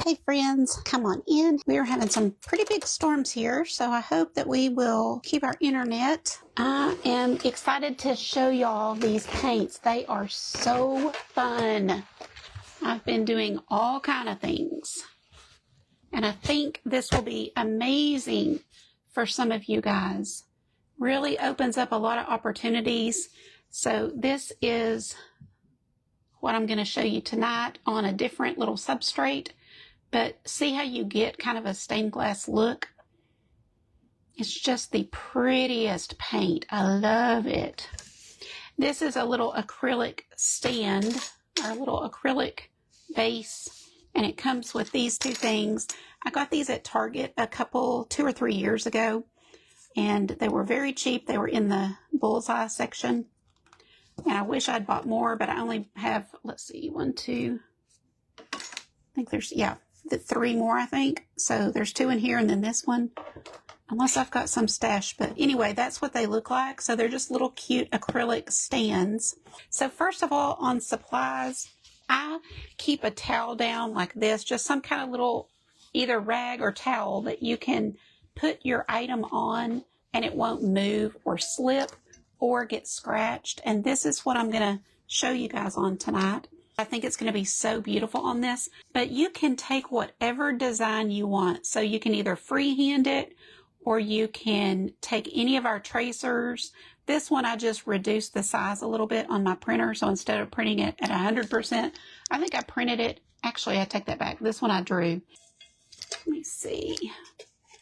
Hey friends, come on in. We are having some pretty big storms here, so I hope that we will keep our internet. I am excited to show y'all these paints. They are so fun. I've been doing all kind of things, and I think this will be amazing for some of you guys. Really opens up a lot of opportunities. So this is what I'm going to show you tonight on a different little substrate. But see how you get kind of a stained glass look? It's just the prettiest paint. I love it. This is a little acrylic stand, or a little acrylic base, and it comes with these two things. I got these at Target 2 or 3 years ago, and they were very cheap. They were in the bullseye section, and I wish I'd bought more, but I only have, let's see, 1, 2, I think there's, yeah, 3 more, I think. So there's 2 in here and then this one, unless I've got some stash. But anyway, that's what they look like. So they're just little cute acrylic stands. So first of all, on supplies, I keep a towel down like this, just some kind of little either rag or towel that you can put your item on and it won't move or slip or get scratched. And this is what I'm going to show you guys on tonight. I think it's going to be so beautiful on this, but you can take whatever design you want. So you can either freehand it, or you can take any of our tracers. This one, I just reduced the size a little bit on my printer. So instead of printing it at 100%, I think I printed it. Actually, I take that back. This one I drew. Let me see.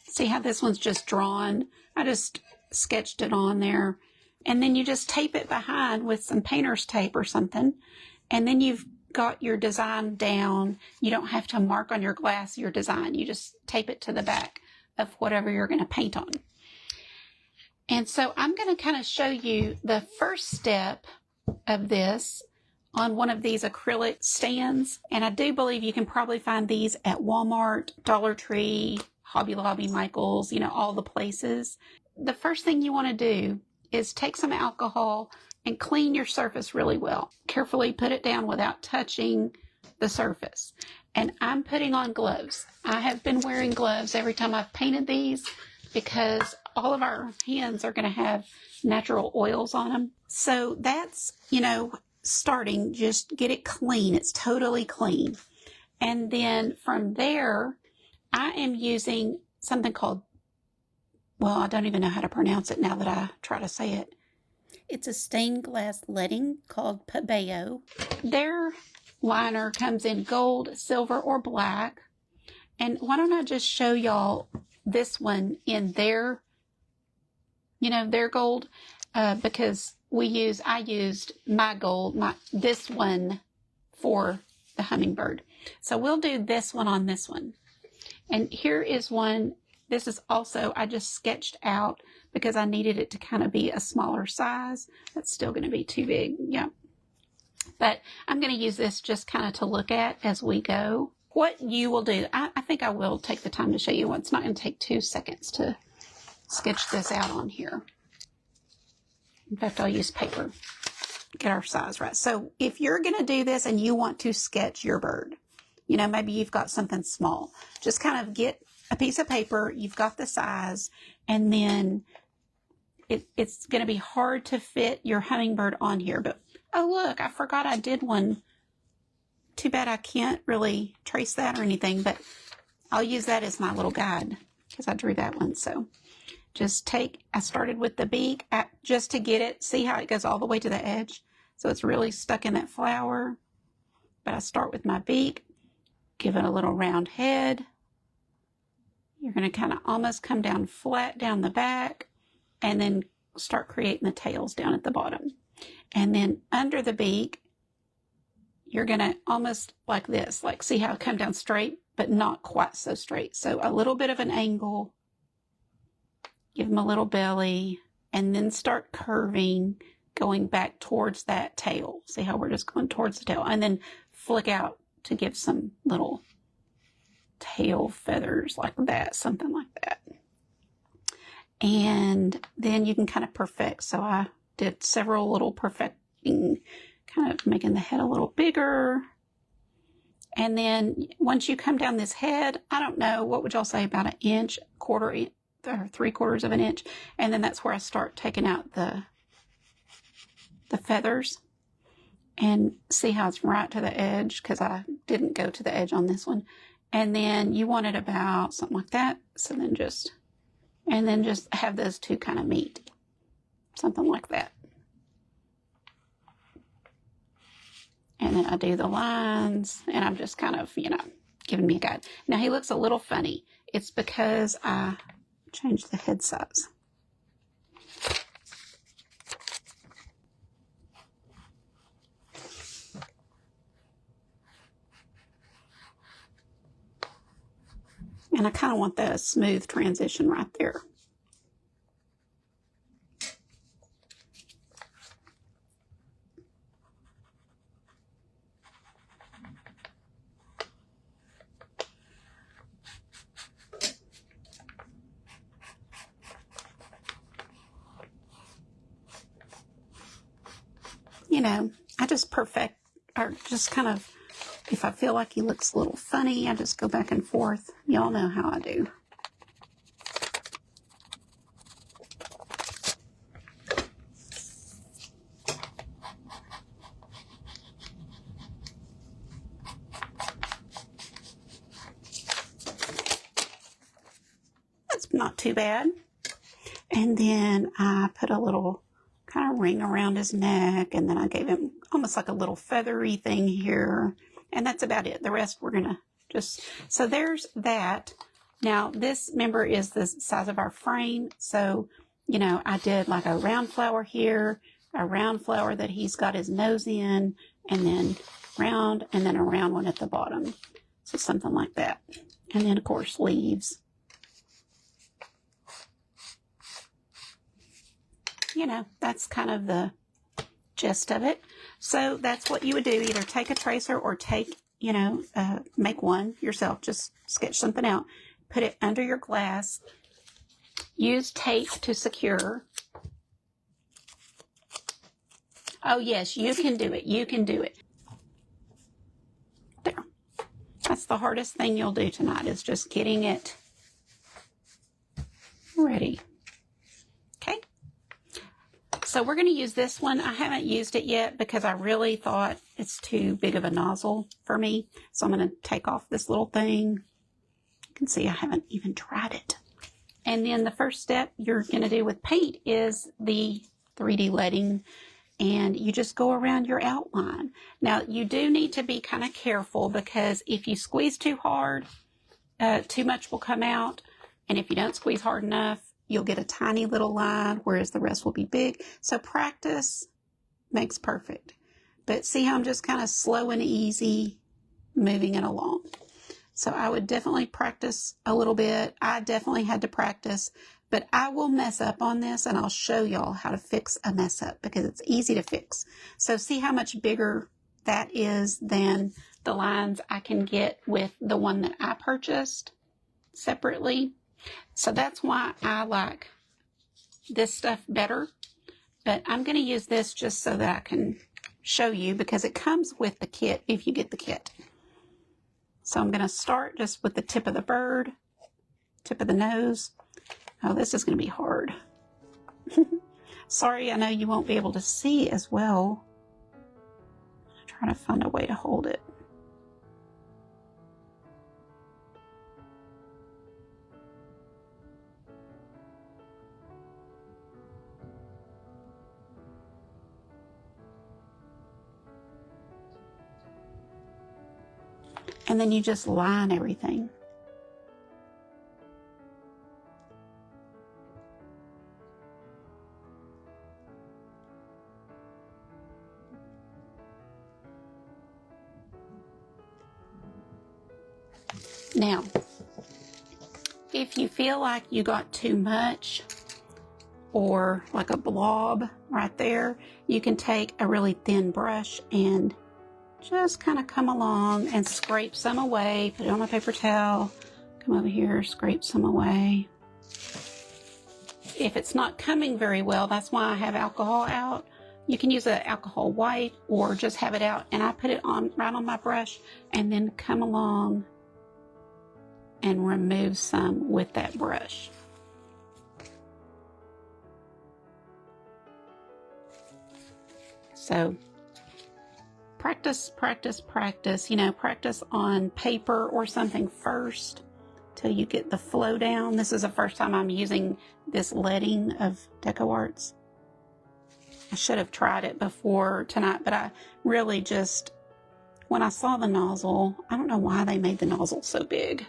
See how this one's just drawn? I just sketched it on there. And then you just tape it behind with some painter's tape or something. And then you've got your design down. You don't have to mark on your glass your design. You just tape it to the back of whatever you're going to paint on. And so I'm going to kind of show you the first step of this on one of these acrylic stands. And I do believe you can probably find these at Walmart, Dollar Tree, Hobby Lobby, Michael's, you know, all the places. The first thing you want to do is take some alcohol and clean your surface really well. Carefully put it down without touching the surface. And I'm putting on gloves. I have been wearing gloves every time I've painted these because all of our hands are going to have natural oils on them. So that's, you know, starting, just get it clean. It's totally clean. And then from there, I am using something called, well, I don't even know how to pronounce it now that I try to say it. It's a stained glass leading called Pebeo. Their liner comes in gold, silver, or black. And why don't I just show y'all this one in their, you know, their gold, because I used my gold, this one for the Hummingbird. So we'll do this one on this one. And here is one. This is also, I just sketched out because I needed it to kind of be a smaller size. That's still going to be too big. Yeah. But I'm going to use this just kind of to look at as we go. What you will do, I think I will take the time to show you. It's not going to take 2 seconds to sketch this out on here. In fact, I'll use paper. Get our size right. So if you're going to do this and you want to sketch your bird, you know, maybe you've got something small, just kind of get a piece of paper, you've got the size, and then it's going to be hard to fit your hummingbird on here. But, oh, look, I forgot I did one. Too bad I can't really trace that or anything, but I'll use that as my little guide because I drew that one. So just I started with the beak just to get it, see how it goes all the way to the edge. So it's really stuck in that flower. But I start with my beak, give it a little round head. You're going to kind of almost come down flat down the back and then start creating the tails down at the bottom. And then under the beak, you're going to almost like this, like see how it come down straight, but not quite so straight. So a little bit of an angle, give them a little belly, and then start curving, going back towards that tail. See how we're just going towards the tail, and then flick out to give some little tail feathers like that, something like that. And then you can kind of perfect. So I did several little perfecting, kind of making the head a little bigger And then once you come down this head, I don't know, what would y'all say, about an inch, quarter or 3/4 of an inch. And then that's where I start taking out the feathers. And see how it's right to the edge, because I didn't go to the edge on this one. And then you want it about something like that. So then just have those two kind of meet. Something like that. And then I do the lines, and I'm just kind of, giving me a guide. Now he looks a little funny. It's because I changed the head size. And I kind of want that smooth transition right there. I just perfect, or just kind of, if I feel like he looks a little funny, I just go back and forth. Y'all know how I do. That's not too bad. And then I put a little kind of ring around his neck, and then I gave him almost like a little feathery thing here, and that's about it. The rest we're gonna so there's that. Now this, remember, is the size of our frame, so I did like a round flower here, a round flower that he's got his nose in, and then round, and then a round one at the bottom, so something like that. And then of course leaves. That's kind of the gist of it. So that's what you would do. Either take a tracer or make one yourself. Just sketch something out. Put it under your glass. Use tape to secure. Oh, yes, you can do it. You can do it. There. That's the hardest thing you'll do tonight, is just getting it ready. Okay. So we're going to use this one. I haven't used it yet because I really thought it's too big of a nozzle for me. So I'm going to take off this little thing. You can see I haven't even tried it. And then the first step you're going to do with paint is the 3D letting. And you just go around your outline. Now, you do need to be kind of careful, because if you squeeze too hard, too much will come out. And if you don't squeeze hard enough, you'll get a tiny little line, whereas the rest will be big. So practice makes perfect. But see how I'm just kind of slow and easy moving it along. So I would definitely practice a little bit. I definitely had to practice, but I will mess up on this, and I'll show y'all how to fix a mess up, because it's easy to fix. So see how much bigger that is than the lines I can get with the one that I purchased separately. So that's why I like this stuff better. But I'm going to use this just so that I can show you, because it comes with the kit if you get the kit. So I'm going to start just with the tip of the bird, tip of the nose. Oh, this is going to be hard. Sorry, I know you won't be able to see as well. I'm trying to find a way to hold it. And then you just line everything. Now, if you feel like you got too much, or like a blob right there, you can take a really thin brush and just kind of come along and scrape some away. Put it on a paper towel, come over here, scrape some away. If it's not coming very well, that's why I have alcohol out, You can use an alcohol white or just have it out, and I put it on right on my brush and then come along and remove some with that brush. So practice, practice, practice. You know, practice on paper or something first till you get the flow down. This is the first time I'm using this leading of DecoArt's. I should have tried it before tonight, but I really just, when I saw the nozzle, I don't know why they made the nozzle so big.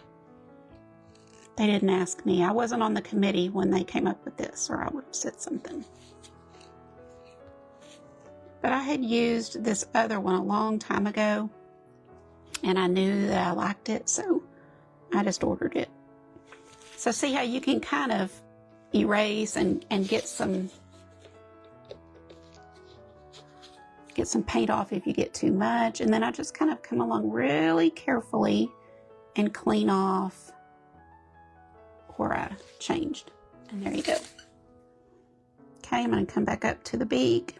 They didn't ask me. I wasn't on the committee when they came up with this, or I would have said something. But I had used this other one a long time ago, and I knew that I liked it, so I just ordered it. So see how you can kind of erase and get some paint off if you get too much. And then I just kind of come along really carefully and clean off where I changed. And there you go. Okay, I'm going to come back up to the beak.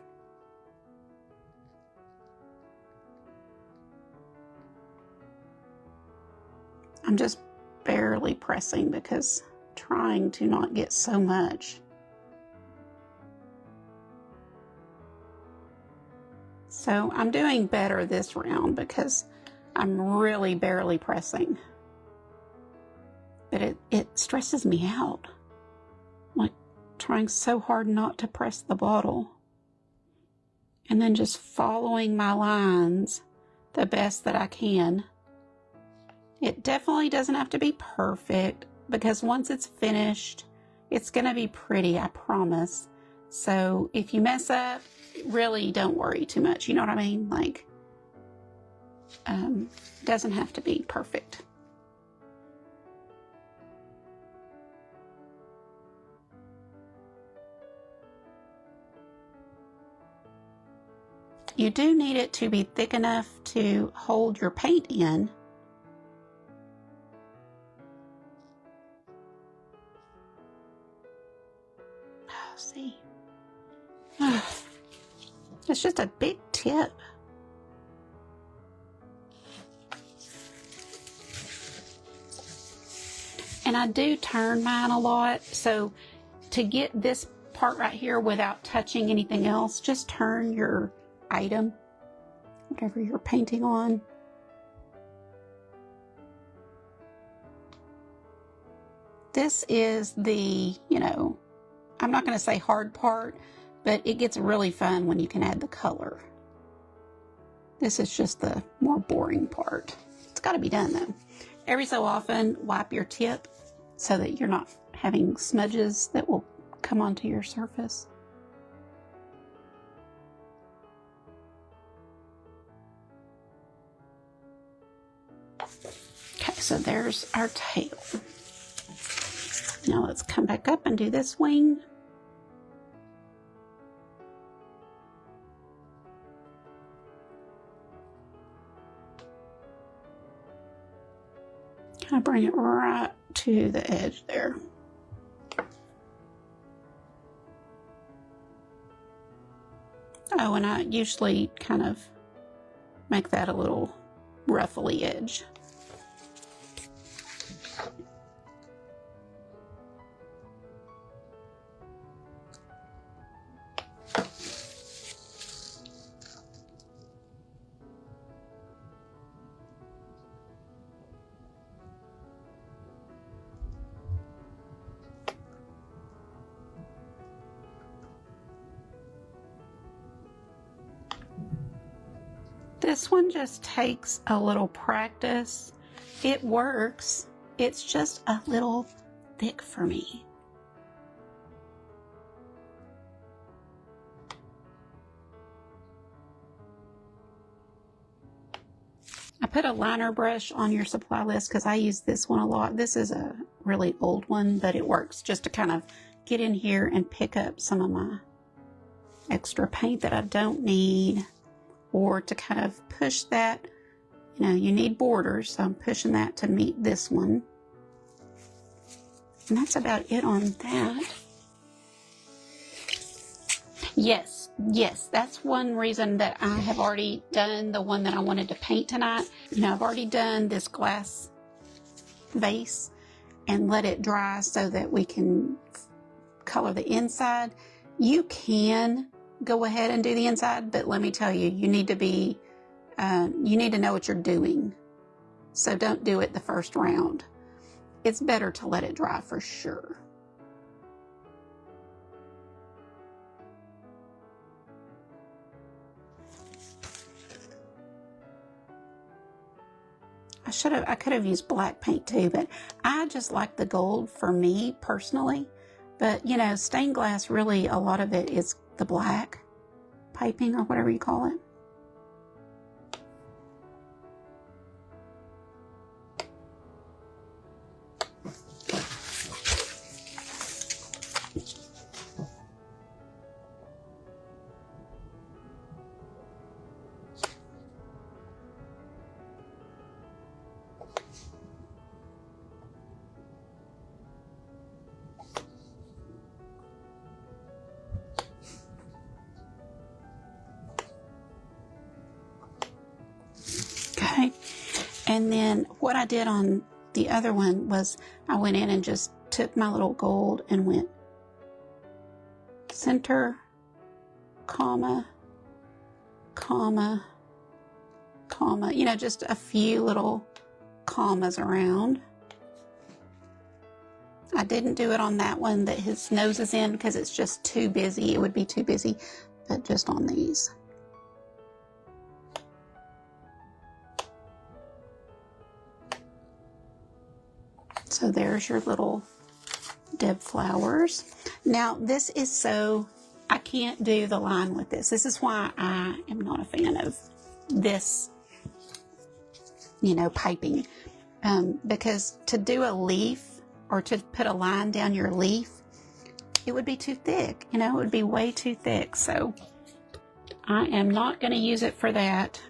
I'm just barely pressing because I'm trying to not get so much. So I'm doing better this round because I'm really barely pressing. But it stresses me out. I'm like trying so hard not to press the bottle. And then just following my lines the best that I can. It definitely doesn't have to be perfect because once it's finished, it's going to be pretty, I promise. So if you mess up, really don't worry too much. You know what I mean? Like, doesn't have to be perfect. You do need it to be thick enough to hold your paint in. Oh, see. It's just a big tip. And I do turn mine a lot, so to get this part right here without touching anything else, just turn your item, whatever you're painting on. This is the, you know, I'm not going to say hard part, but it gets really fun when you can add the color. This is just the more boring part. It's got to be done though. Every so often, wipe your tip so that you're not having smudges that will come onto your surface. Okay, so there's our tail. Now let's come back up and do this wing. Kind of bring it right to the edge there. Oh, and I usually kind of make that a little ruffly edge. This one just takes a little practice. It works. It's just a little thick for me. I put a liner brush on your supply list because I use this one a lot. This is a really old one, but it works just to kind of get in here and pick up some of my extra paint that I don't need. Or to kind of push that, you know, you need borders, so I'm pushing that to meet this one. And that's about it on that. Yes, that's one reason that I have already done the one that I wanted to paint tonight. I've already done this glass vase and let it dry so that we can color the inside. You can go ahead and do the inside, but let me tell you, you need to know what you're doing. So don't do it the first round. It's better to let it dry for sure. I could have used black paint too, but I just like the gold for me personally. But stained glass, really a lot of it is the black piping or whatever you call it. Okay, and then what I did on the other one was I went in and just took my little gold and went center, comma, comma, comma, just a few little commas around. I didn't do it on that one that his nose is in because it's just too busy. It would be too busy, but just on these. So there's your little Deb flowers. Now this is I can't do the line with this. This is why I am not a fan of this, piping. Because to do a leaf or to put a line down your leaf, it would be too thick. It would be way too thick. So I am not going to use it for that.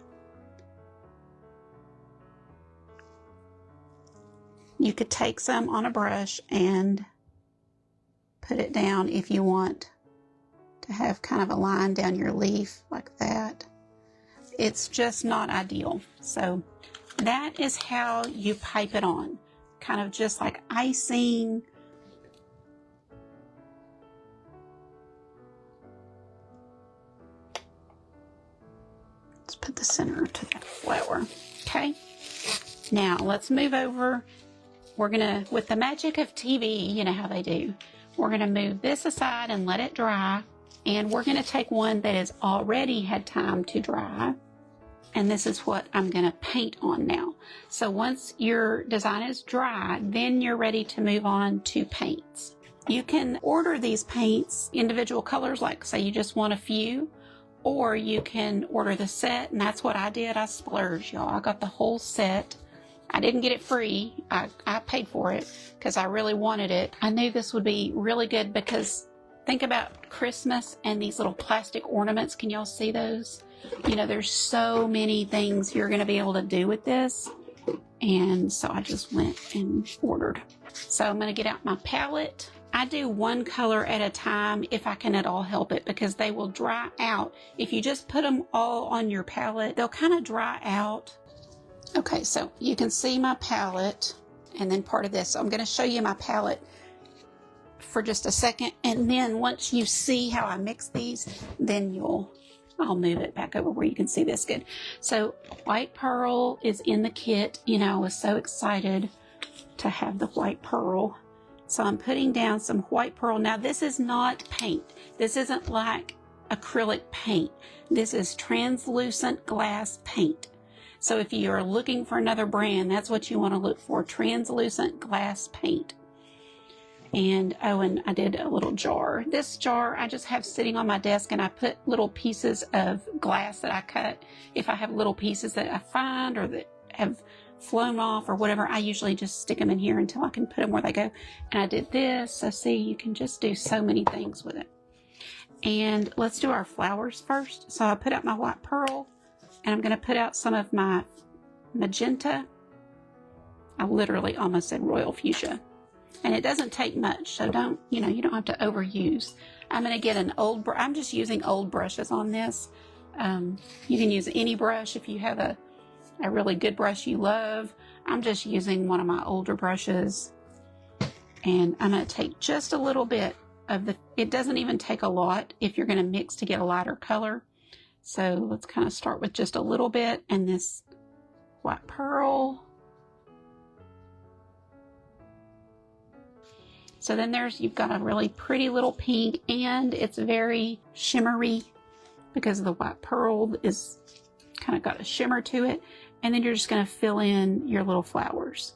You could take some on a brush and put it down if you want to have kind of a line down your leaf like that. It's just not ideal. So that is how you pipe it on, kind of just like icing. Let's put the center to that flower. Okay, now let's move over. We're gonna, with the magic of TV, you know how they do, we're gonna move this aside and let it dry. And we're gonna take one that has already had time to dry. And this is what I'm gonna paint on now. So once your design is dry, then you're ready to move on to paints. You can order these paints, individual colors, like say you just want a few, or you can order the set, and that's what I did. I splurged, y'all. I got the whole set. I didn't get it free. I paid for it because I really wanted it. I knew this would be really good because think about Christmas and these little plastic ornaments. Can y'all see those? There's so many things you're going to be able to do with this. And so I just went and ordered. So I'm going to get out my palette. I do one color at a time if I can at all help it, because they will dry out. If you just put them all on your palette, they'll kind of dry out. Okay, so you can see my palette and then part of this. So I'm going to show you my palette for just a second. And then once you see how I mix these, then I'll move it back over where you can see this good. So white pearl is in the kit. I was so excited to have the white pearl. So I'm putting down some white pearl. Now this is not paint. This isn't like acrylic paint. This is translucent glass paint. So if you're looking for another brand, that's what you want to look for, translucent glass paint. And I did a little jar. This jar I just have sitting on my desk, and I put little pieces of glass that I cut. If I have little pieces that I find or that have flown off or whatever, I usually just stick them in here until I can put them where they go. And I did this. So see, you can just do so many things with it. And let's do our flowers first. So I put out my white pearl. And I'm going to put out some of my magenta. I literally almost said royal fuchsia. And it doesn't take much, so you don't have to overuse. I'm going to get an old brush. I'm just using old brushes on this. You can use any brush if you have a really good brush you love. I'm just using one of my older brushes. And I'm going to take just a little bit of the, it doesn't even take a lot if you're going to mix to get a lighter color. So let's kind of start with just a little bit, and this white pearl. So then you've got a really pretty little pink, and it's very shimmery because the white pearl is kind of got a shimmer to it. And then you're just going to fill in your little flowers.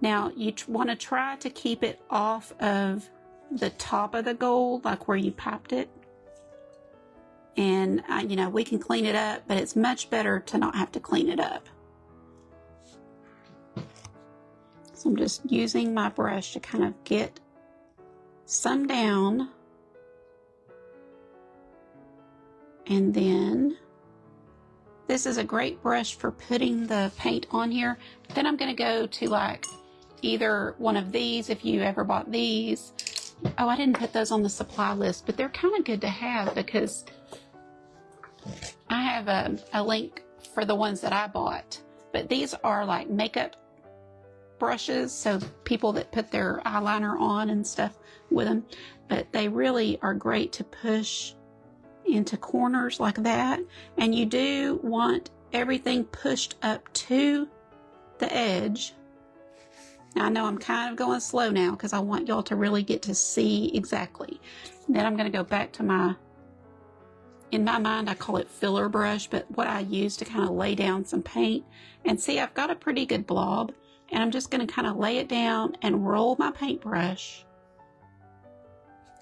Now you want to try to keep it off of the top of the gold, like where you popped it. And you know, we can clean it up, but it's much better to not have to clean it up. So I'm just using my brush to kind of get some down. And then this is a great brush for putting the paint on here. Then I'm going to go to like either one of these, if you ever bought these. Oh, I didn't put those on the supply list, but they're kind of good to have because I have a link for the ones that I bought. But these are like makeup brushes, so people that put their eyeliner on and stuff with them. But they really are great to push into corners like that. And you do want everything pushed up to the edge. Now, I know I'm kind of going slow now because I want y'all to really get to see exactly. And then I'm going to go back to my, in my mind I call it filler brush, but what I use to kind of lay down some paint. And see, I've got a pretty good blob, and I'm just going to kind of lay it down and roll my paintbrush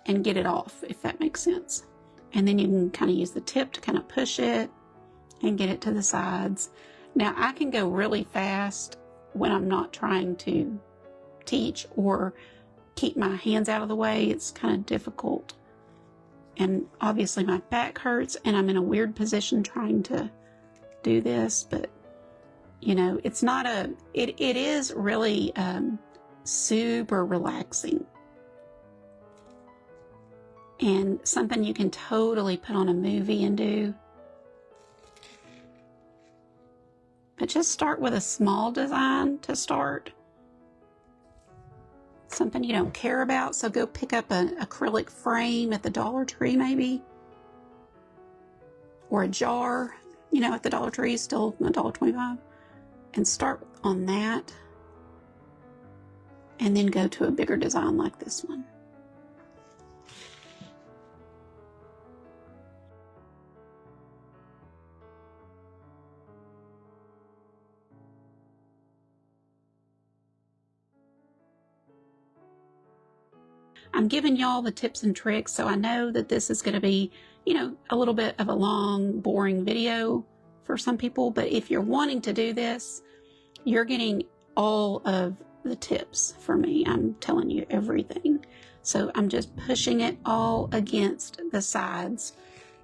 and get it off, if that makes sense. And then you can kind of use the tip to kind of push it and get it to the sides. Now, I can go really fast when I'm not trying to teach or keep my hands out of the way. It's kind of difficult. And obviously my back hurts and I'm in a weird position trying to do this, but you know, it's not it is really super relaxing. And something you can totally put on a movie and do. But just start with a small design to start. Something you don't care about, so go pick up an acrylic frame at the Dollar Tree maybe. Or a jar, you know, at the Dollar Tree, still $1.25. And start on that. And then go to a bigger design like this one. I'm giving y'all the tips and tricks, so I know that this is going to be, you know, a little bit of a long, boring video for some people, but if you're wanting to do this, you're getting all of the tips for me. I'm telling you everything. So I'm just pushing it all against the sides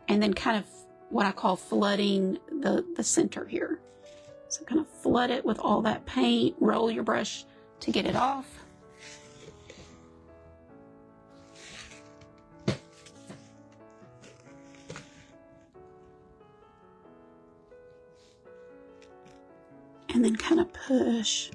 and then kind of what I call flooding the center here. So kind of flood it with all that paint, roll your brush to get it off. And then kind of push.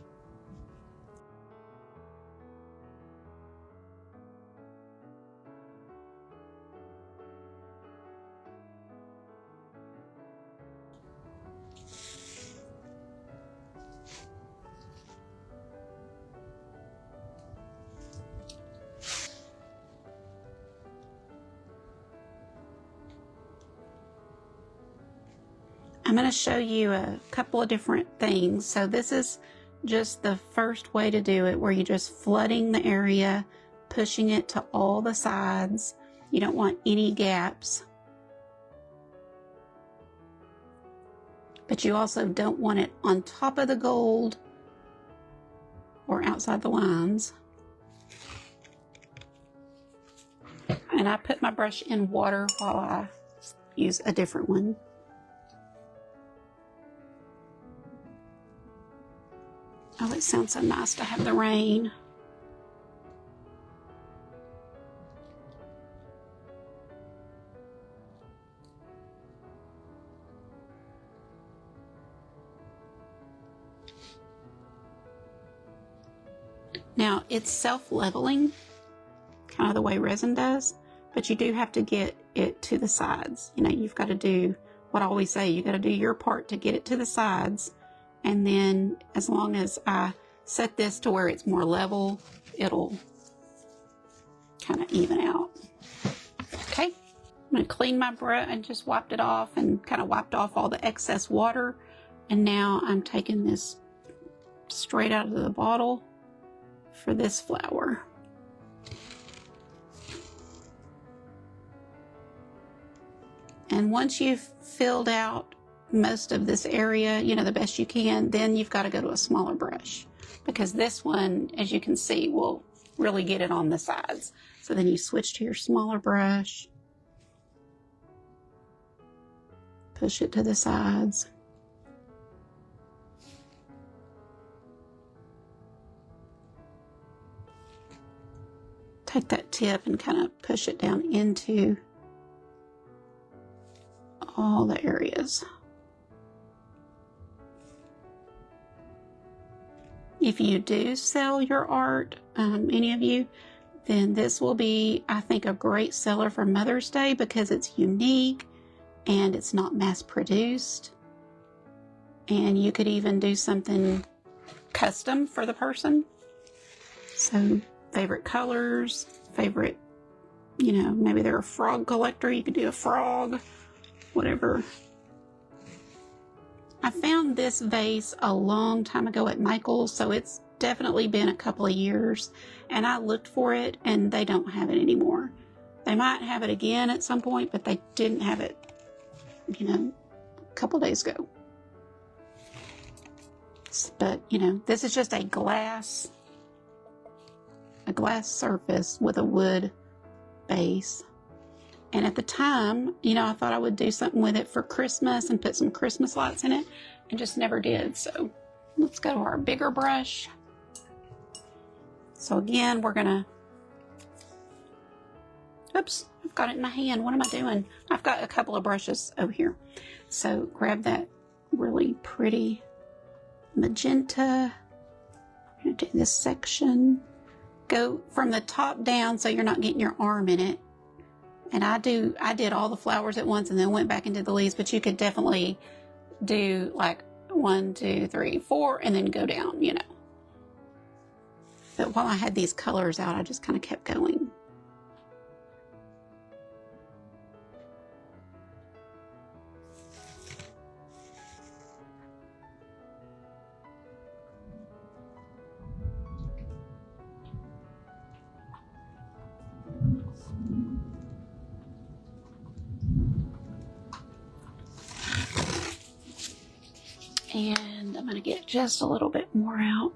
I'm going to show you a couple of different things. So this is just the first way to do it, where you're just flooding the area, pushing it to all the sides. You don't want any gaps. But you also don't want it on top of the gold or outside the lines. And I put my brush in water while I use a different one. Oh, it sounds so nice to have the rain. Now it's self-leveling, kind of the way resin does, but you do have to get it to the sides. You know, you've got to do what I always say, you got to do your part to get it to the sides, and then as long as I set this to where it's more level, it'll kind of even out. Okay, I'm going to clean my brush and just wiped it off and kind of wiped off all the excess water, and now I'm taking this straight out of the bottle for this flower. And once you've filled out most of this area, you know, the best you can, then you've got to go to a smaller brush, because this one, as you can see, will really get it on the sides. So then you switch to your smaller brush, push it to the sides. Take that tip and kind of push it down into all the areas. If you do sell your art, any of you, then this will be, I think, a great seller for Mother's Day, because it's unique and it's not mass produced. And you could even do something custom for the person. So favorite colors, favorite, you know, maybe they're a frog collector, you could do a frog, whatever. I found this vase a long time ago at Michael's, so it's definitely been a couple of years, and I looked for it and they don't have it anymore. They might have it again at some point, but they didn't have it, you know, a couple days ago. But, you know, this is just a glass surface with a wood base. And at the time, you know, I thought I would do something with it for Christmas and put some Christmas lights in it, and just never did. So let's go to our bigger brush. So again, we're gonna, oops, I've got it in my hand. What am I doing? I've got a couple of brushes over here. So grab that really pretty magenta. I'm gonna do this section. Go from the top down so you're not getting your arm in it. And I did all the flowers at once and then went back into the leaves, but you could definitely do like 1, 2, 3, 4, and then go down, you know. But while I had these colors out, I just kind of kept going. And I'm going to get just a little bit more out.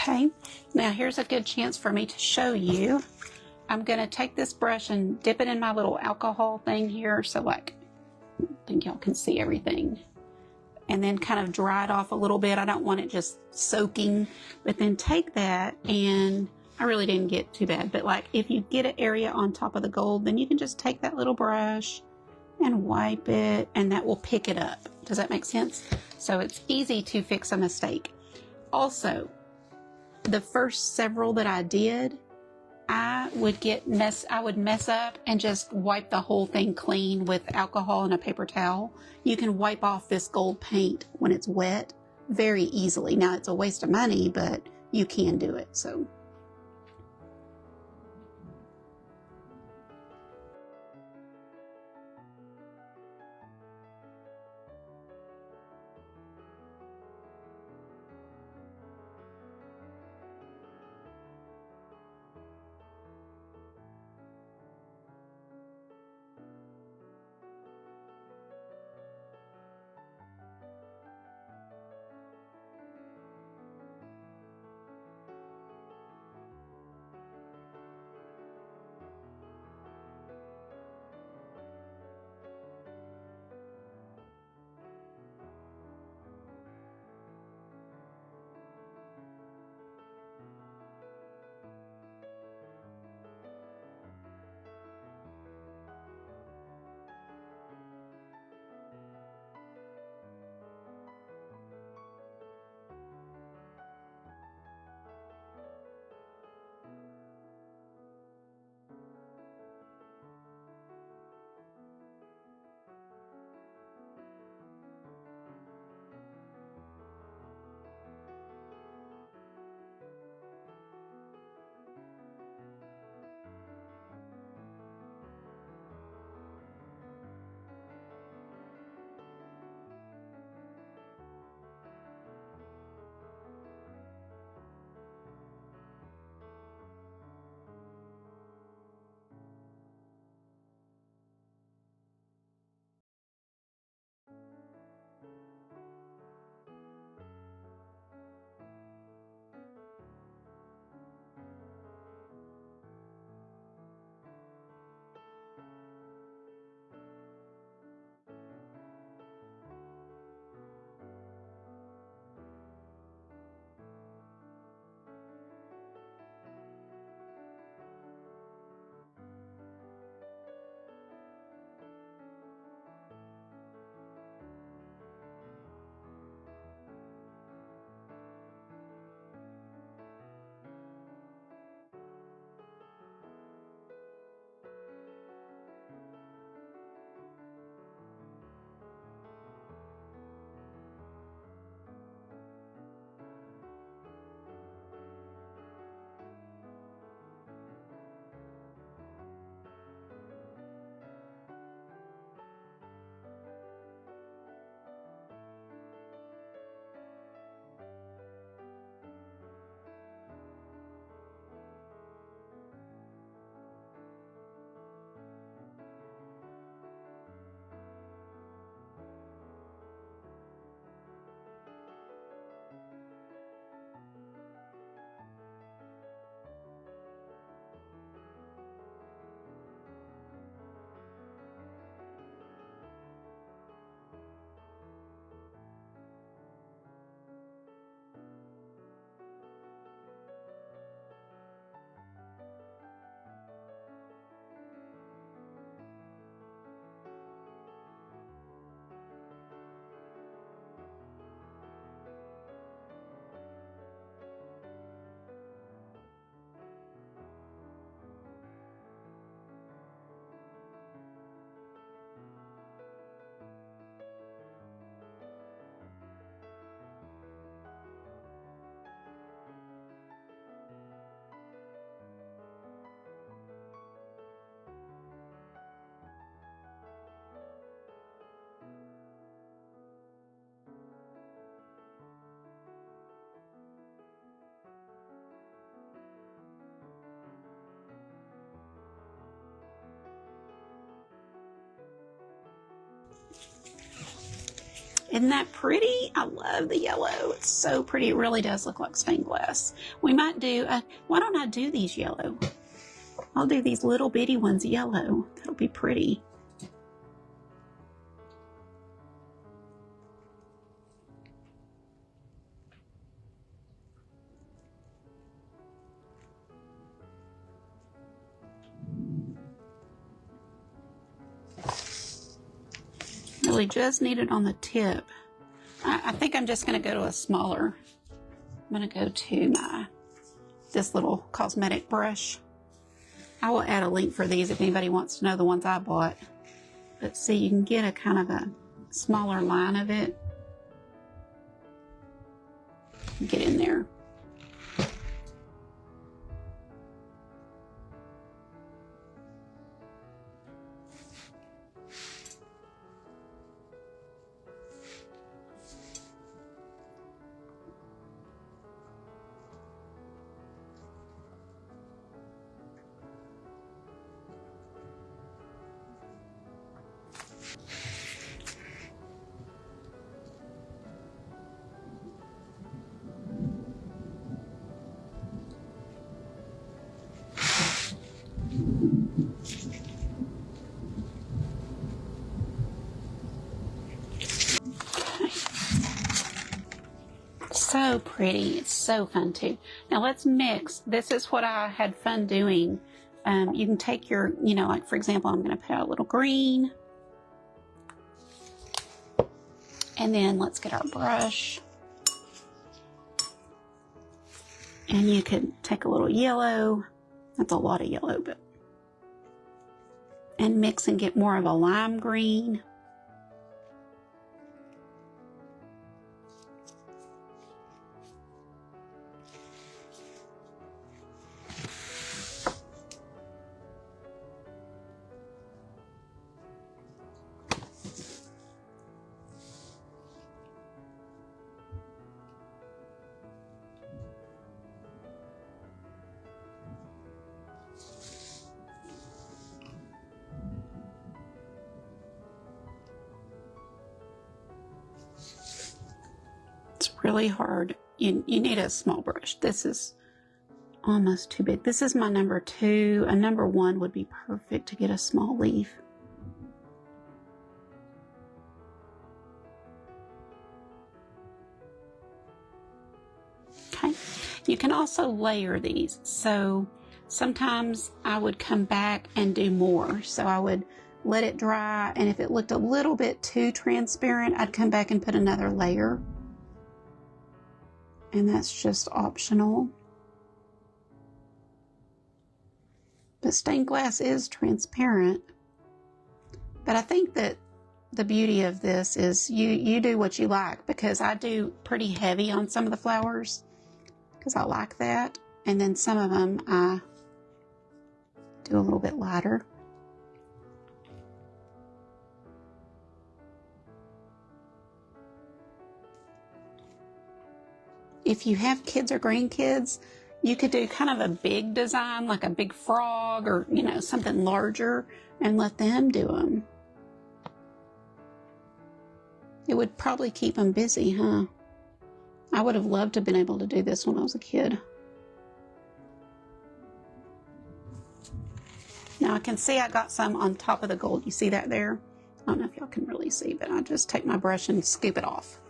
Okay, now here's a good chance for me to show you. I'm going to take this brush and dip it in my little alcohol thing here, so like, I think y'all can see everything. And then kind of dry it off a little bit. I don't want it just soaking, but then take that, and I really didn't get too bad, but like if you get an area on top of the gold, then you can just take that little brush and wipe it, and that will pick it up. Does that make sense? So it's easy to fix a mistake. Also, the first several that I did, I would mess up and just wipe the whole thing clean with alcohol and a paper towel. You can wipe off this gold paint when it's wet very easily. Now it's a waste of money, but you can do it. So Isn't that pretty? I love the yellow. It's so pretty. It really does look like stained glass. We might do, why don't I do these yellow? I'll do these little bitty ones yellow. That'll be pretty. Really just need it on the tip. I think I'm just going to go to a smaller. I'm going to go to this little cosmetic brush. I will add a link for these if anybody wants to know the ones I bought. But see, you can get a kind of a smaller line of it. Get in there. So pretty. It's so fun too. Now let's mix. This is what I had fun doing. You can take your, like for example, I'm going to put out a little green. And then let's get our brush. And you could take a little yellow. That's a lot of yellow, but. And mix and get more of a lime green. Really hard. You need a small brush. This is almost too big. This is my number 2. A number 1 would be perfect to get a small leaf. Okay. You can also layer these. So sometimes I would come back and do more. So I would let it dry, and if it looked a little bit too transparent, I'd come back and put another layer. And that's just optional. But stained glass is transparent. But I think that the beauty of this is you do what you like, because I do pretty heavy on some of the flowers because I like that. And then some of them I do a little bit lighter. If you have kids or grandkids, you could do kind of a big design, like a big frog or, something larger, and let them do them. It would probably keep them busy, huh? I would have loved to have been able to do this when I was a kid. Now I can see I got some on top of the gold. You see that there? I don't know if y'all can really see, but I just take my brush and scoop it off.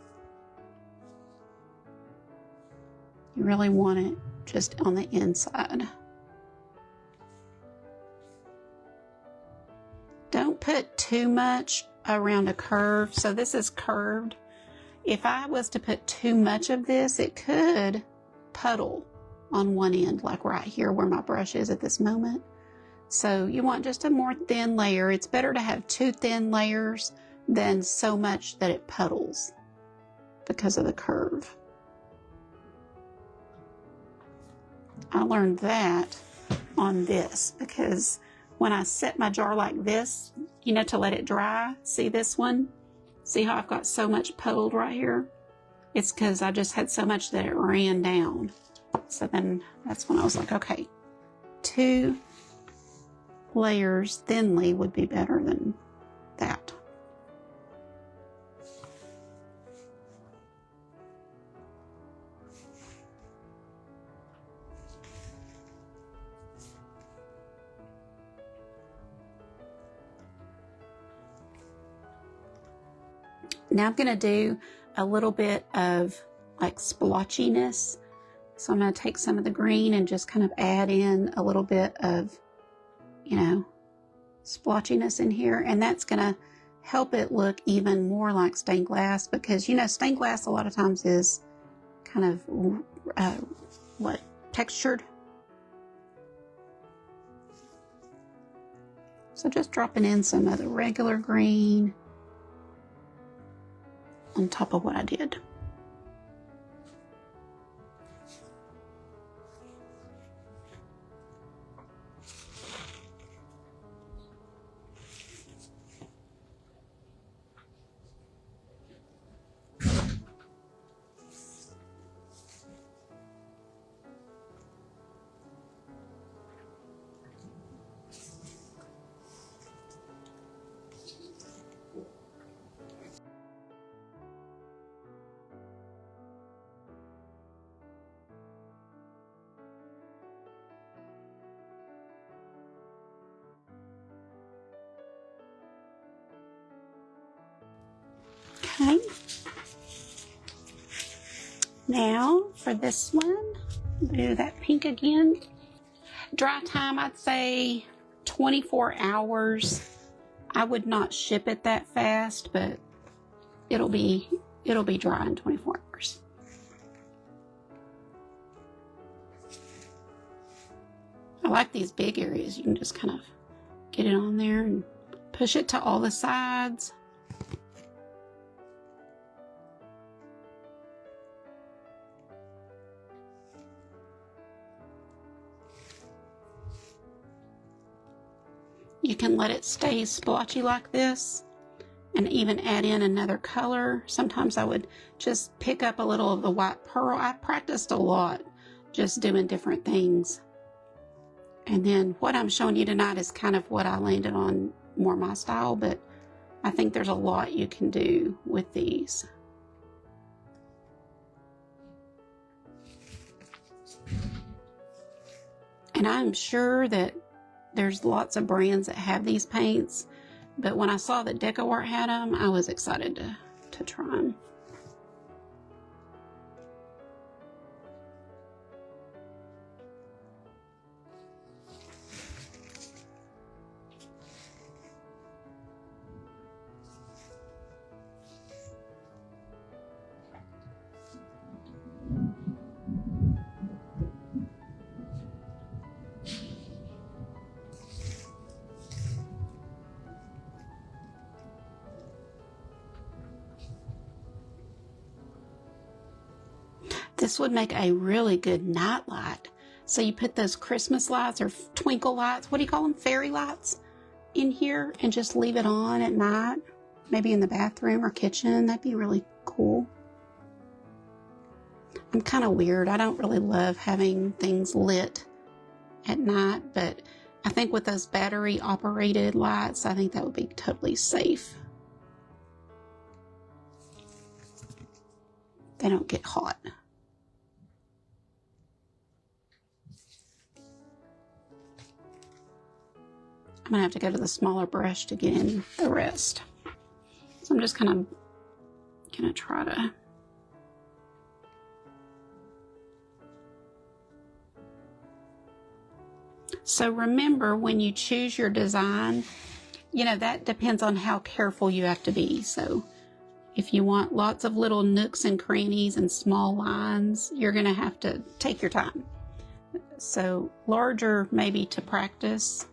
You really want it just on the inside. Don't put too much around a curve. So this is curved. If I was to put too much of this, it could puddle on one end, like right here where my brush is at this moment. So you want just a more thin layer. It's better to have 2 thin layers than so much that it puddles because of the curve. I learned that on this because when I set my jar like this, to let it dry, see this one? See how I've got so much puddled right here? It's because I just had so much that it ran down. So then that's when I was like, okay, 2 layers thinly would be better than that. Now I'm going to do a little bit of like splotchiness. So I'm going to take some of the green and just kind of add in a little bit of, you know, splotchiness in here. And that's going to help it look even more like stained glass, because, you know, stained glass a lot of times is kind of, textured. So just dropping in some of the regular green on top of what I did. Okay. Now for this one, do that pink again. Dry time, I'd say 24 hours. I would not ship it that fast, but it'll be dry in 24 hours. I like these big areas. You can just kind of get it on there and push it to all the sides. You can let it stay splotchy like this and even add in another color. Sometimes I would just pick up a little of the white pearl. I practiced a lot just doing different things. And then what I'm showing you tonight is kind of what I landed on, more my style, but I think there's a lot you can do with these. And I'm sure that there's lots of brands that have these paints, but when I saw that DecoArt had them, I was excited to try them. This would make a really good night light. So you put those Christmas lights or twinkle lights, what do you call them? Fairy lights in here, and just leave it on at night, maybe in the bathroom or kitchen. That'd be really cool. I'm kind of weird. I don't really love having things lit at night, but I think with those battery operated lights, I think that would be totally safe. They don't get hot. I'm gonna have to go to the smaller brush to get in the rest. So I'm just kind of gonna try to So remember, when you choose your design, you know, that depends on how careful you have to be. So if you want lots of little nooks and crannies and small lines, you're gonna have to take your time. So larger maybe to practice.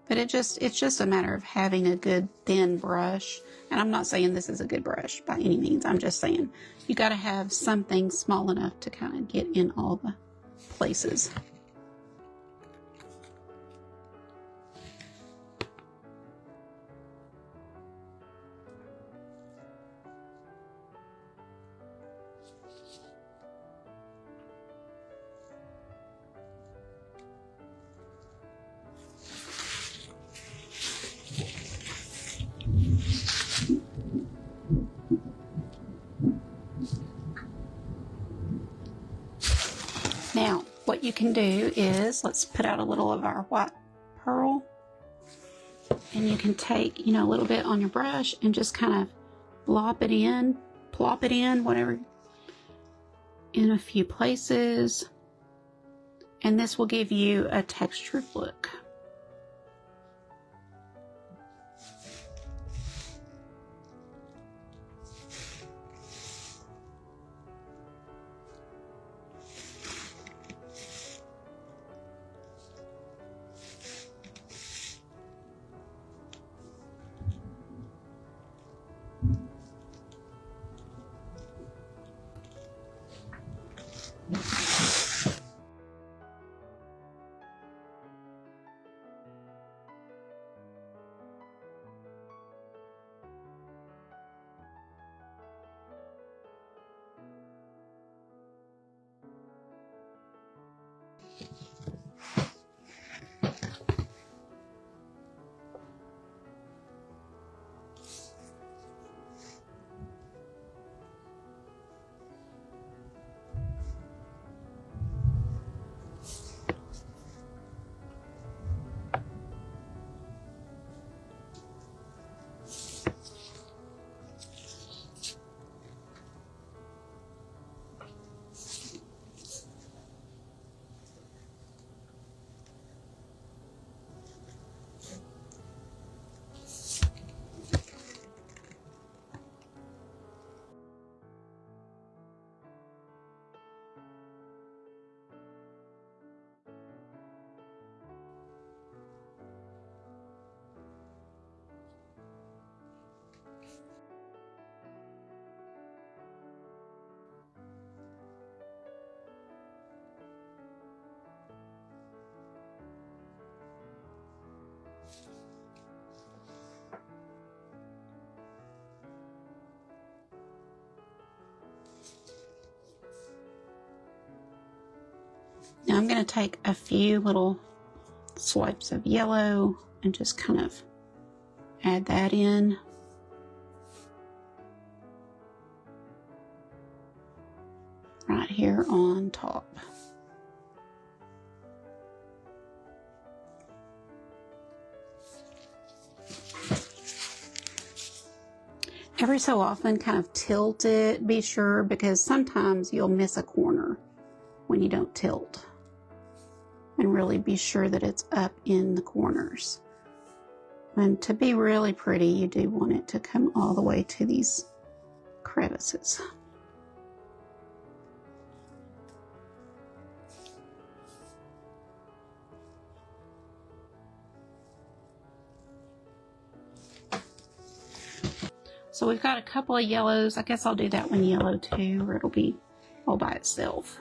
But it's just a matter of having a good thin brush. And I'm not saying this is a good brush by any means. I'm just saying you got to have something small enough to kind of get in all the places. Now, what you can do is, let's put out a little of our white pearl. And you can take, you know, a little bit on your brush and just kind of plop it in, whatever, in a few places. And this will give you a textured look. Now I'm going to take a few little swipes of yellow and just kind of add that in. Right here on top. Every so often kind of tilt it, be sure, because sometimes you'll miss a corner when you don't tilt. And really be sure that it's up in the corners. And to be really pretty, you do want it to come all the way to these crevices. So we've got a couple of yellows. I guess I'll do that one yellow too, or it'll be all by itself.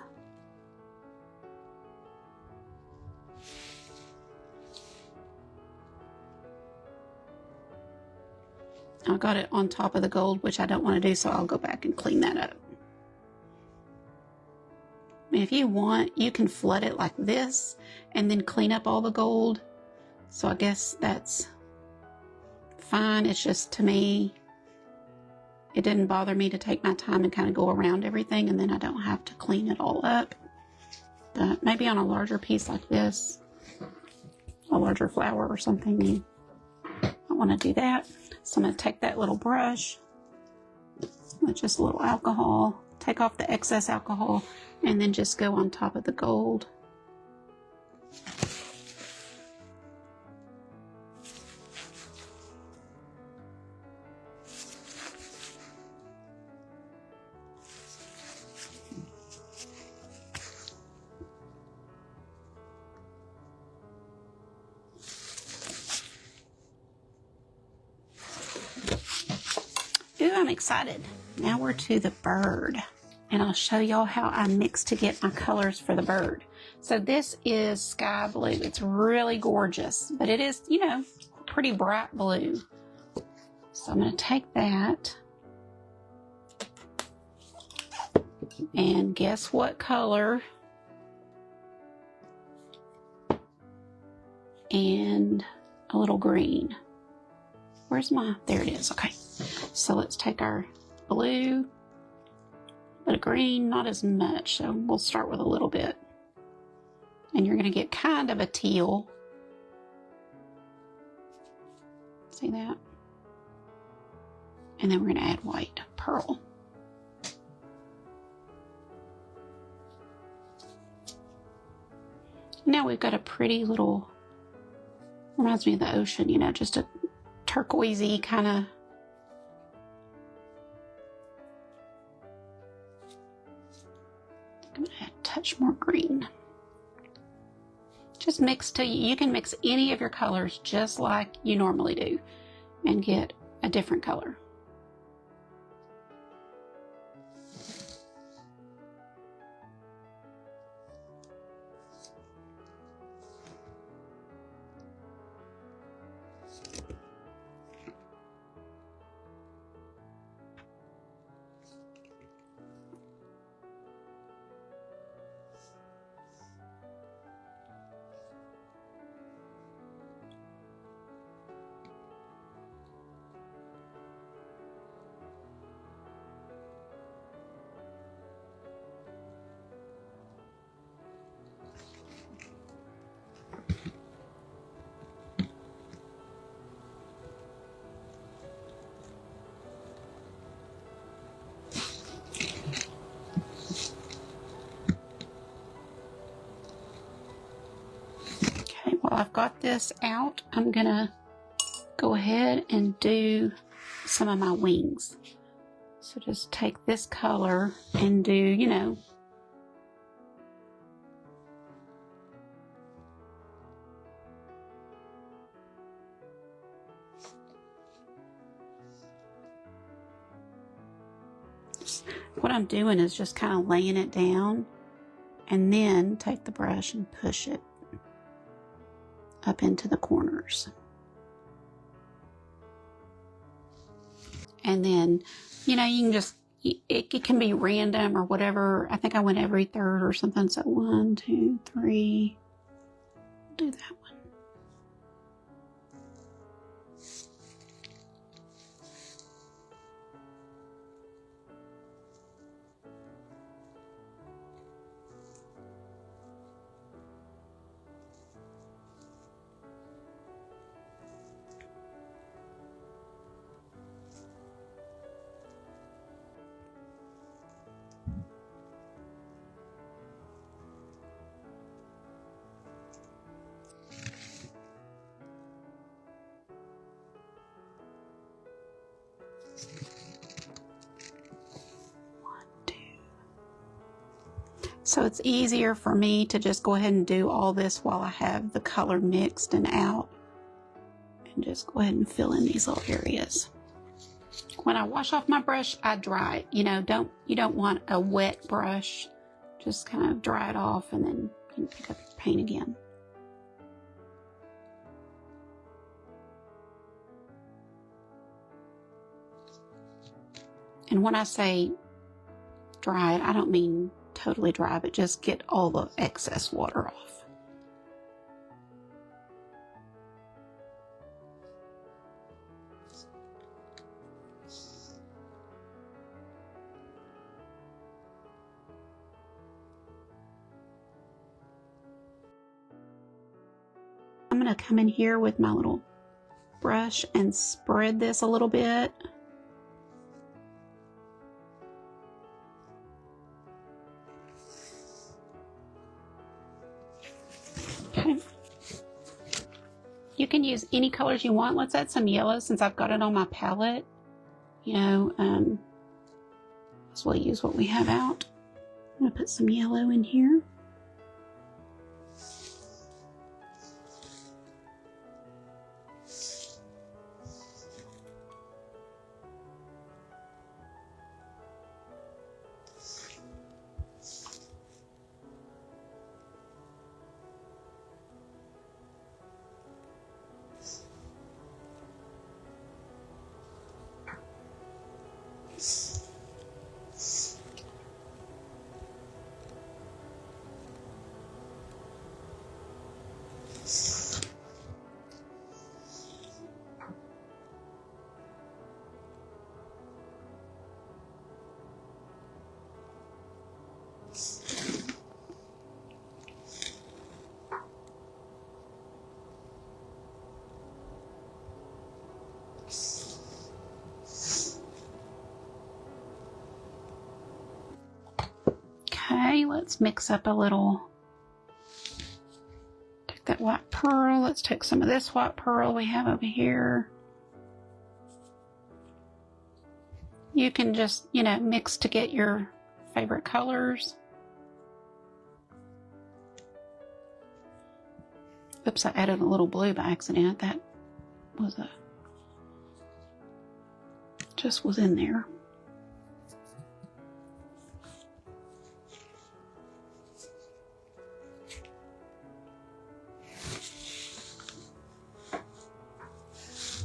I got it on top of the gold, which I don't want to do, so I'll go back and clean that up. If you want, you can flood it like this and then clean up all the gold. So I guess that's fine. It's just, to me, it didn't bother me to take my time and kind of go around everything, and then I don't have to clean it all up. But maybe on a larger piece like this, a larger flower or something, I want to do that. So I'm going to take that little brush with just a little alcohol, take off the excess alcohol, and then just go on top of the gold. Ooh, I'm excited. Now we're to the bird, and I'll show y'all how I mix to get my colors for the bird. So this is sky blue. It's really gorgeous, but it is, you know, pretty bright blue. So I'm going to take that, and guess what color? And a little green. Where's my, there it is. Okay. So let's take our blue, but a green, not as much. So we'll start with a little bit. And you're going to get kind of a teal. See that? And then we're going to add white pearl. Now we've got a pretty little, reminds me of the ocean, you know, just a turquoisey kind of. I'm going to add a touch more green. Just mix till you can mix any of your colors just like you normally do and get a different color. While I've got this out, I'm gonna go ahead and do some of my wings. So just take this color and do, you know, what I'm doing is just kind of laying it down and then take the brush and push it up into the corners. And then, you know, you can just, it can be random or whatever. I think I went every third or something. So 1, 2, 3, do that one. So it's easier for me to just go ahead and do all this while I have the color mixed and out. And just go ahead and fill in these little areas. When I wash off my brush, I dry it. You know, you don't want a wet brush. Just kind of dry it off and then you can pick up your paint again. And when I say dry it, I don't mean totally dry, but just get all the excess water off. I'm going to come in here with my little brush and spread this a little bit. Okay. You can use any colors you want. Let's add some yellow since I've got it on my palette. You know, so we'll use what we have out. I'm going to put some yellow in here. Okay, let's mix up a little. Take that white pearl. Let's take some of this white pearl we have over here. You can just, mix to get your favorite colors. Oops, I added a little blue by accident. That was just was in there.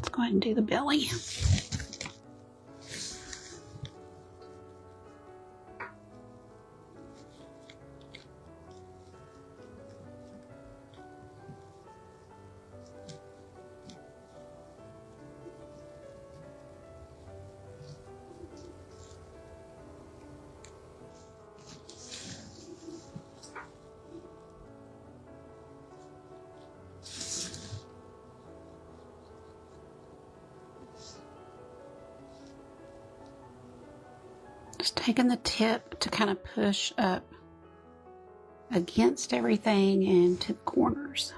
Let's go ahead and do the belly. Just taking the tip to kind of push up against everything and to the corners.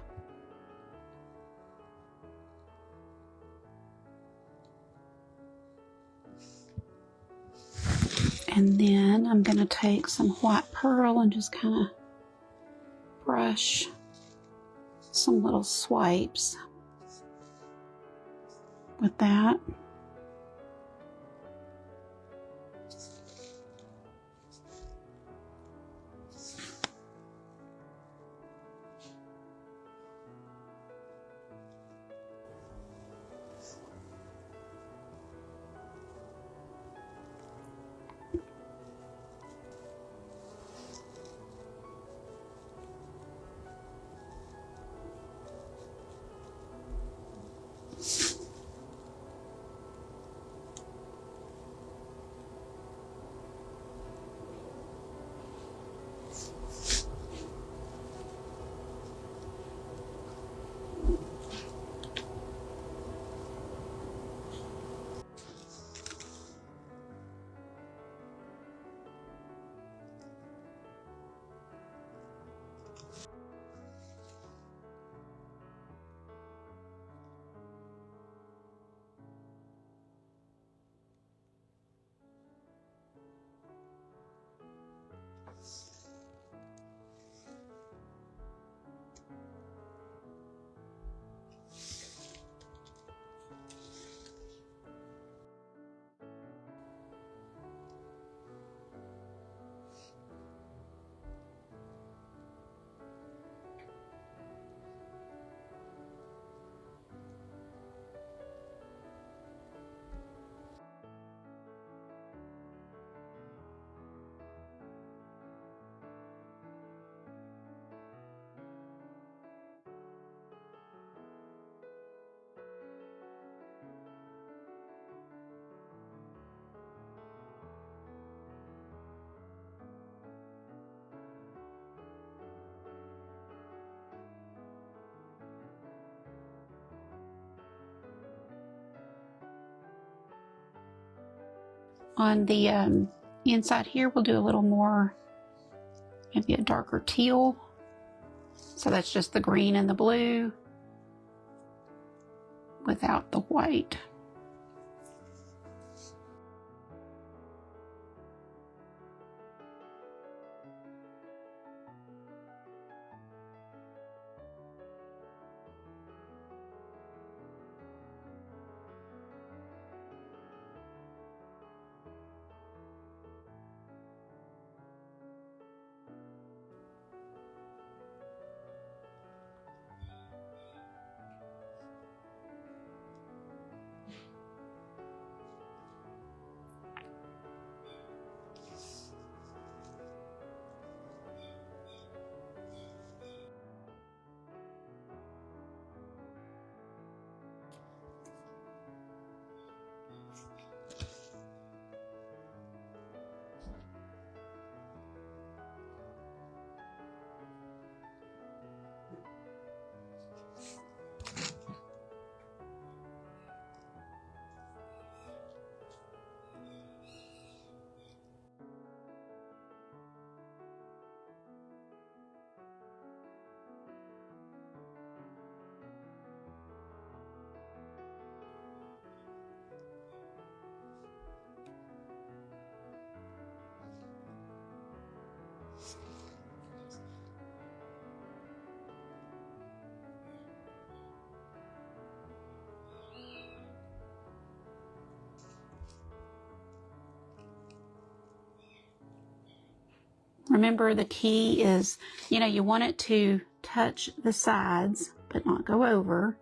And then I'm going to take some white pearl and just kind of brush some little swipes with that. On the inside here, we'll do a little more, maybe a darker teal. So that's just the green and the blue without the white. Remember, the key is, you want it to touch the sides, but not go over.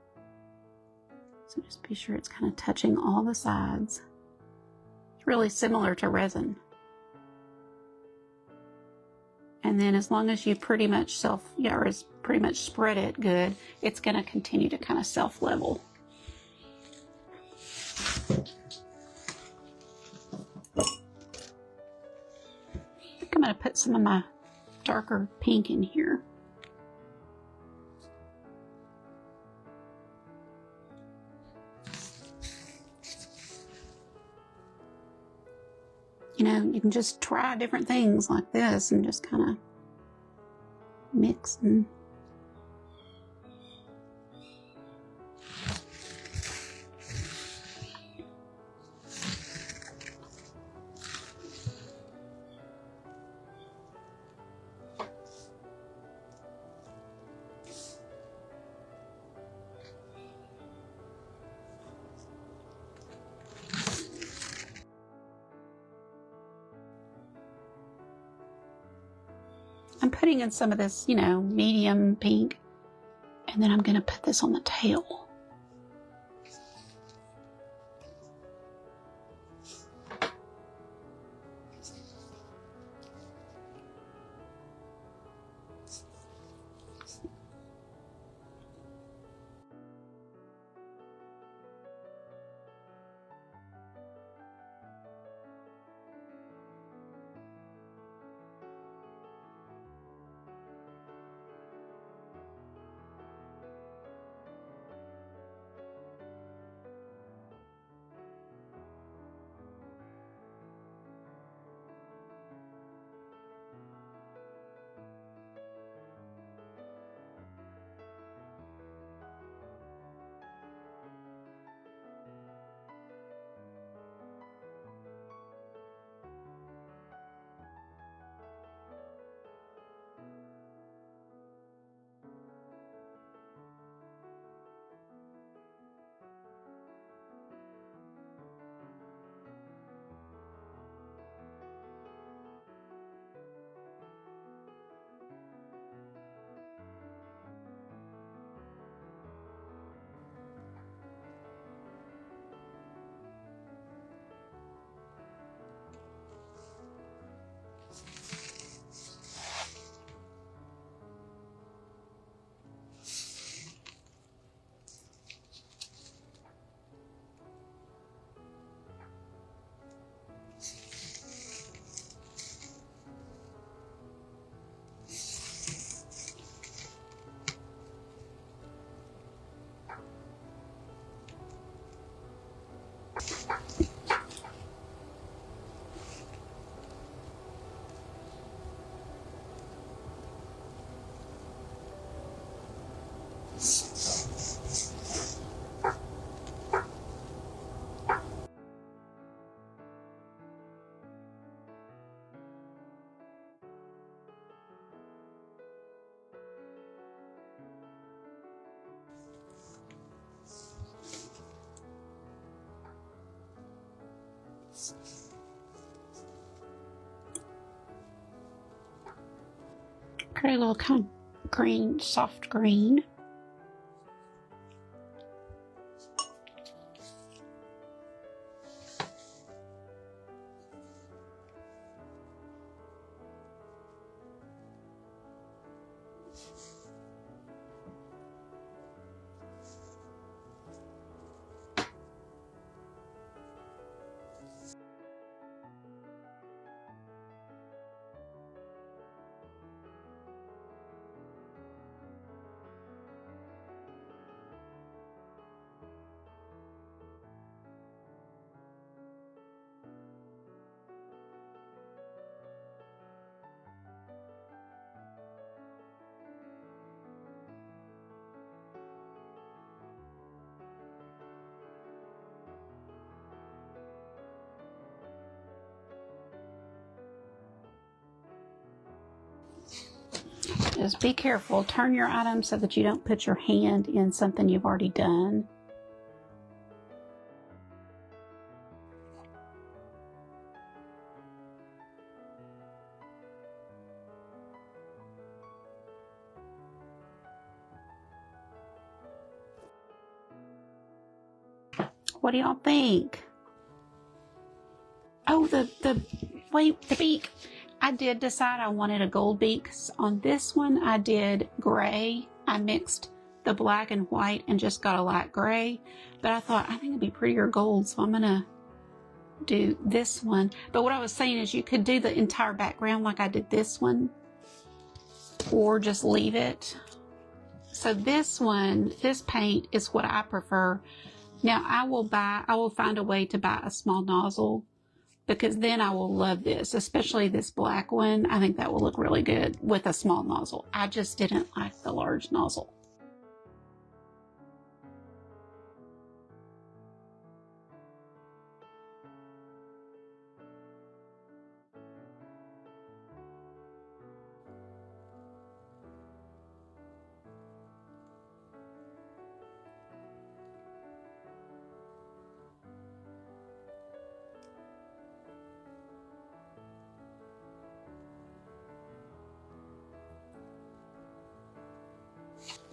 So just be sure it's kind of touching all the sides. It's really similar to resin. And then as long as you pretty much spread it good, it's going to continue to kind of self-level. I think I'm going to put some of my darker pink in here. You can just try different things like this and just kind of mix and I'm putting in some of this, medium pink, and then I'm going to put this on the tail. Create a little kind of green, soft green. Just be careful. Turn your item so that you don't put your hand in something you've already done. What do y'all think? Oh, the beak. I did decide I wanted a gold beak. On this one, I did gray. I mixed the black and white and just got a light gray. But I thought, I think it'd be prettier gold, so I'm gonna do this one. But what I was saying is you could do the entire background like I did this one, or just leave it. So this one, this paint is what I prefer. Now I will find a way to buy a small nozzle, because then I will love this, especially this black one. I think that will look really good with a small nozzle. I just didn't like the large nozzle.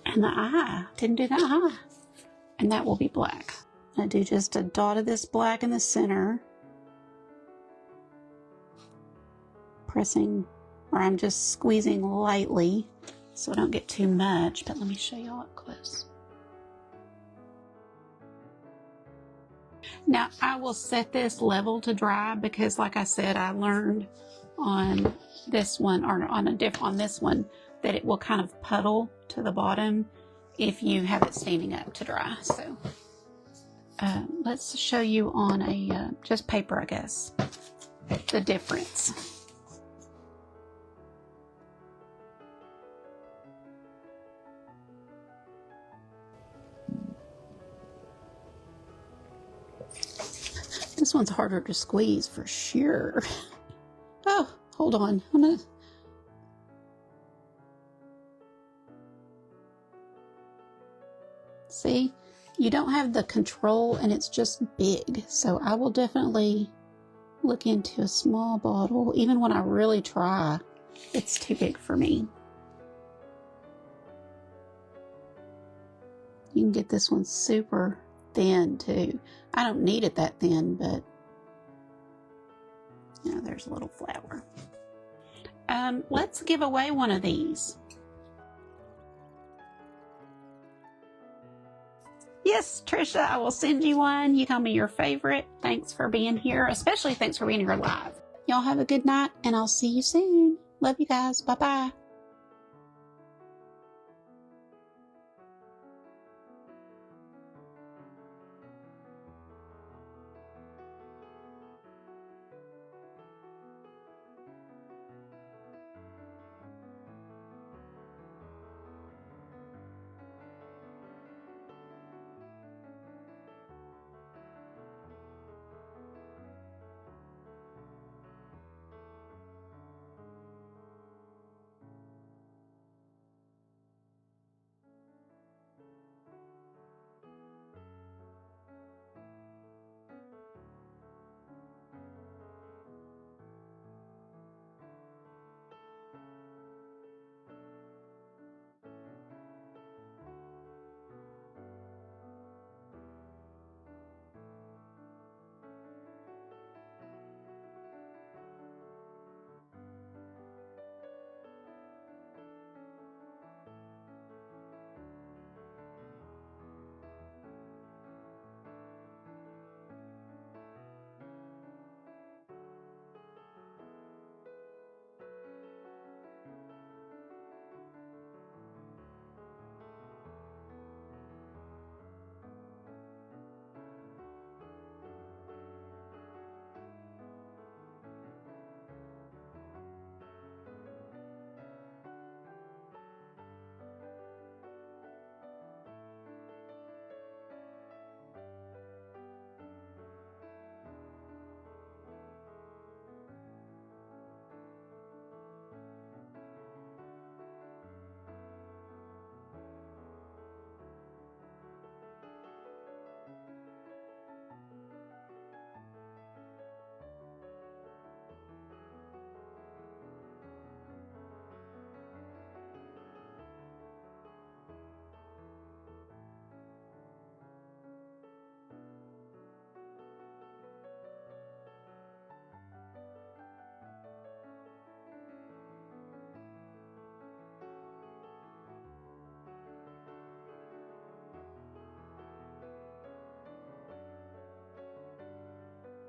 And the eye, didn't do the eye. And that will be black. I do just a dot of this black in the center. Pressing, or I'm just squeezing lightly so I don't get too much, but let me show y'all up close. Now I will set this level to dry because like I said, I learned on this one, or on this one, that it will kind of puddle to the bottom if you have it standing up to dry. So let's show you on a just paper, I guess, the difference. This one's harder to squeeze for sure. Oh, hold on. I'm gonna... See, you don't have the control and it's just big. So I will definitely look into a small bottle. Even when I really try, it's too big for me. You can get this one super thin too. I don't need it that thin, but you know, there's a little flower. Let's give away one of these. Yes, Trisha, I will send you one. You tell me your favorite. Thanks for being here. Especially thanks for being here live. Y'all have a good night, and I'll see you soon. Love you guys. Bye-bye.